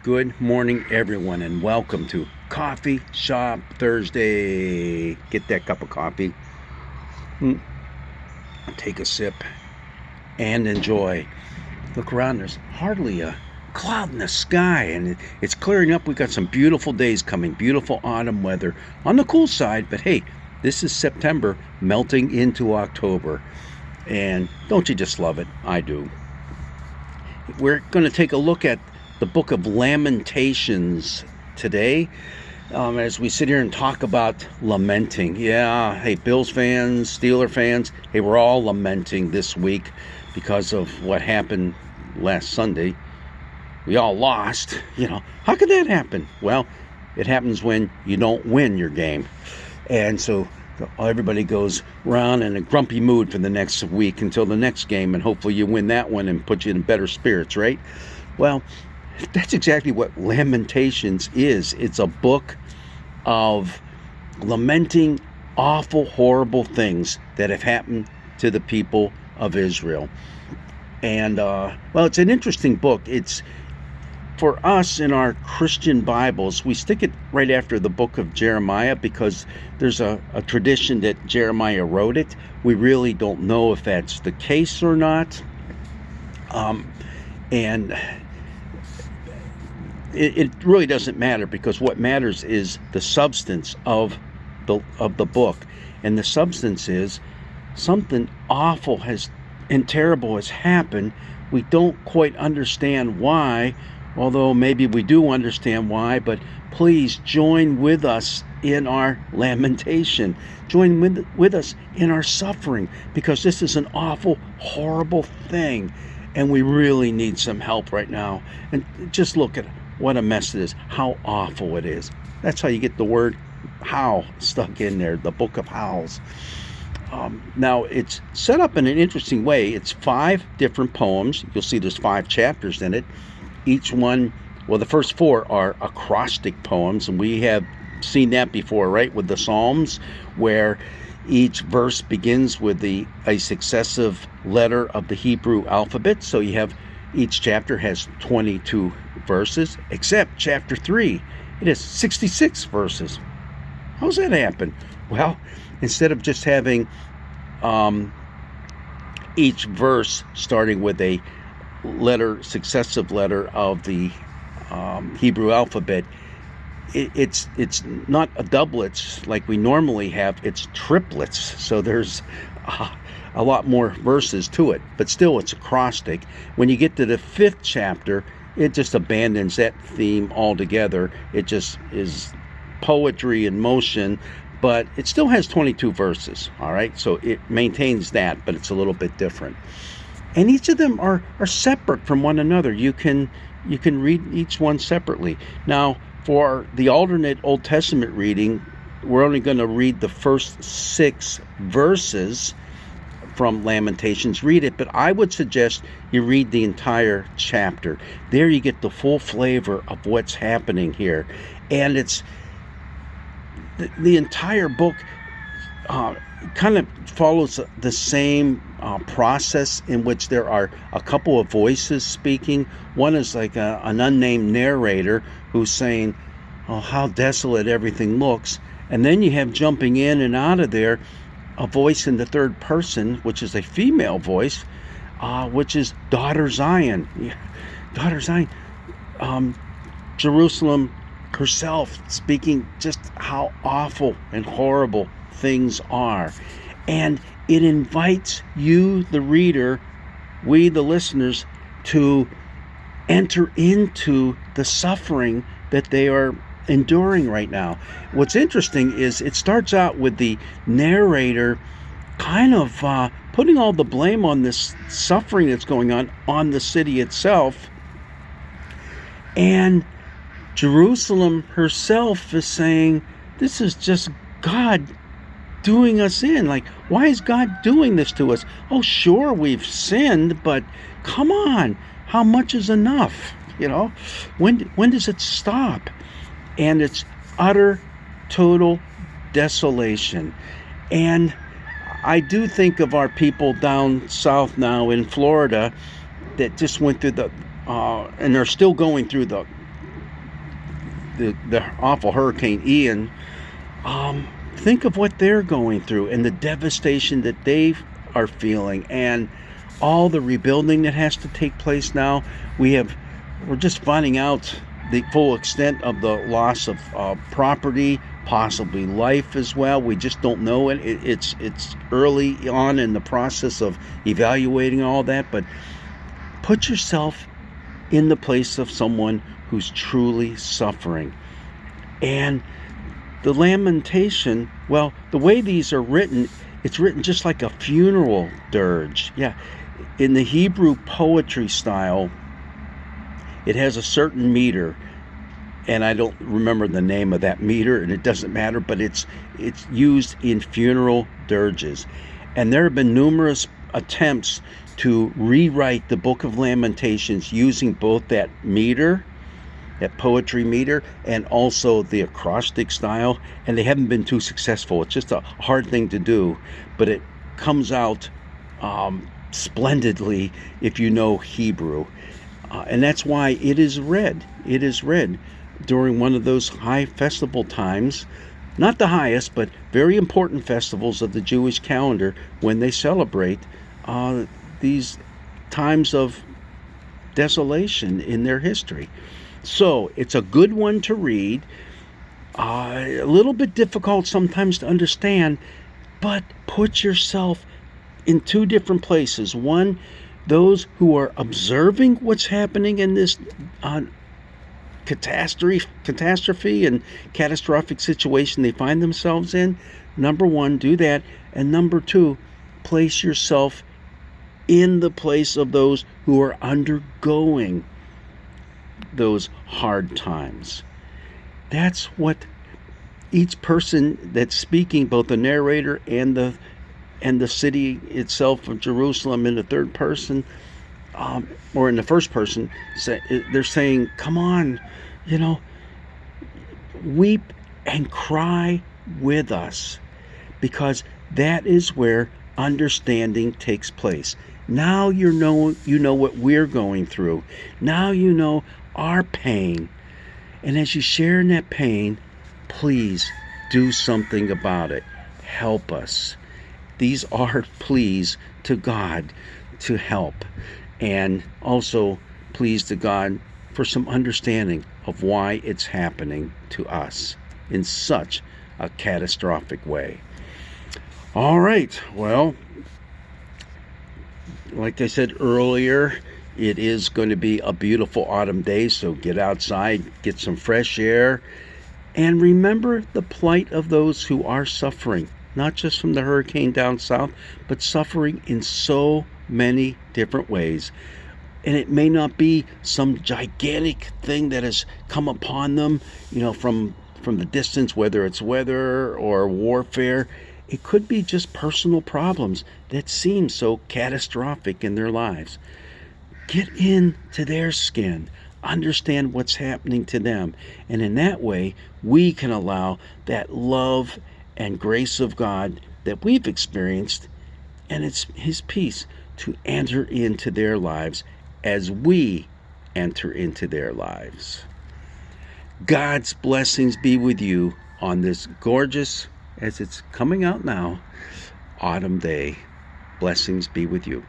Good morning, everyone, and welcome to Coffee Shop Thursday. Get that cup of coffee, take a sip, and enjoy. Look around, there's hardly a cloud in the sky, and it's clearing up. We've got some beautiful days coming, beautiful autumn weather on the cool side, but hey, this is September melting into October, and don't you just love it? I do. We're going to take a look at the book of Lamentations today, as we sit here and talk about lamenting. Yeah, hey, Bills fans, Steeler fans, hey, we're all lamenting this week because of what happened last Sunday. We all lost. How could that happen? Well, it happens when you don't win your game. And so everybody goes around in a grumpy mood for the next week until the next game, and hopefully you win that one and put you in better spirits, right? Well, that's exactly what Lamentations is. It's a book of lamenting awful, horrible things that have happened to the people of Israel. And, it's an interesting book. It's, for us in our Christian Bibles, we stick it right after the book of Jeremiah because there's a tradition that Jeremiah wrote it. We really don't know if that's the case or not. And it really doesn't matter, because what matters is the substance of the book. And the substance is something awful and terrible has happened. We don't quite understand why, although maybe we do understand why. But please join with us in our lamentation. Join with us in our suffering, because this is an awful, horrible thing, and we really need some help right now. And just look at what a mess it is, how awful it is. That's how you get the word howl stuck in there, the book of howls. Now, it's set up in an interesting way. It's 5 different poems. You'll see there's 5 chapters in it. Each one, the first 4 are acrostic poems, and we have seen that before, right, with the Psalms, where each verse begins with a successive letter of the Hebrew alphabet. So you have, each chapter has 22 verses, except chapter 3. It has 66 verses. How's that happen? Well, instead of just having each verse starting with a successive letter of the Hebrew alphabet, it's not a doublets like we normally have, it's triplets. So there's a lot more verses to it, but still it's acrostic. When you get to the 5th chapter, it just abandons that theme altogether. It just is poetry in motion, but it still has 22 verses, all right? So it maintains that, but it's a little bit different. And each of them are separate from one another. You can read each one separately. Now, for the alternate Old Testament reading, we're only going to read the first 6 verses from Lamentations. Read it, but I would suggest you read the entire chapter. There you get the full flavor of what's happening here. And it's the entire book kind of follows the same process, in which there are a couple of voices speaking. One is like an unnamed narrator who's saying, "Oh, how desolate everything looks." And then you have, jumping in and out of there, a voice in the third person, which is a female voice, which is Daughter Zion. Daughter Zion. Jerusalem herself, speaking just how awful and horrible things are. And it invites you, the reader, we, the listeners, to enter into the suffering that they are enduring right now. What's interesting is it starts out with the narrator kind of putting all the blame on this suffering that's going on the city itself. And Jerusalem herself is saying, this is just God doing us in. Like, why is God doing this to us? Oh, sure, we've sinned, but come on, how much is enough? When does it stop? And it's utter, total desolation. And I do think of our people down south now in Florida that just went through and are still going through the the awful Hurricane Ian, think of what they're going through and the devastation that they are feeling, and all the rebuilding that has to take place now. We're just finding out the full extent of the loss of property, possibly life as well. We just don't know it. It's early on in the process of evaluating all that, but put yourself in the place of someone who's truly suffering. And the lamentation, well, the way these are written, it's written just like a funeral dirge. Yeah, in the Hebrew poetry style, it has a certain meter, and I don't remember the name of that meter, and it doesn't matter, but it's used in funeral dirges. And there have been numerous attempts to rewrite the Book of Lamentations using both that meter, that poetry meter, and also the acrostic style, and they haven't been too successful. It's just a hard thing to do, but it comes out splendidly if you know Hebrew. And that's why it is read. It is read during one of those high festival times, not the highest, but very important festivals of the Jewish calendar, when they celebrate these times of desolation in their history. So it's a good one to read, a little bit difficult sometimes to understand, but put yourself in two different places. One, those who are observing what's happening in this catastrophe and catastrophic situation they find themselves in. Number one, do that. And number two, place yourself in the place of those who are undergoing those hard times. That's what each person that's speaking, both the narrator and the city itself of Jerusalem in the third person, or in the first person, they're saying, come on, weep and cry with us, because that is where understanding takes place. Now you know what we're going through. Now you know our pain. And as you share in that pain, please do something about it. Help us. These are pleas to God to help. And also pleas to God for some understanding of why it's happening to us in such a catastrophic way. All right, well, like I said earlier, it is going to be a beautiful autumn day, so get outside, get some fresh air, and remember the plight of those who are suffering, not just from the hurricane down south, but suffering in so many different ways. And it may not be some gigantic thing that has come upon them, from the distance, whether it's weather or warfare. It could be just personal problems that seem so catastrophic in their lives. Get into their skin, understand what's happening to them, and in that way, we can allow that love and grace of God that we've experienced, and it's His peace, to enter into their lives as we enter into their lives. God's blessings be with you on this gorgeous, as it's coming out now, autumn day. Blessings be with you.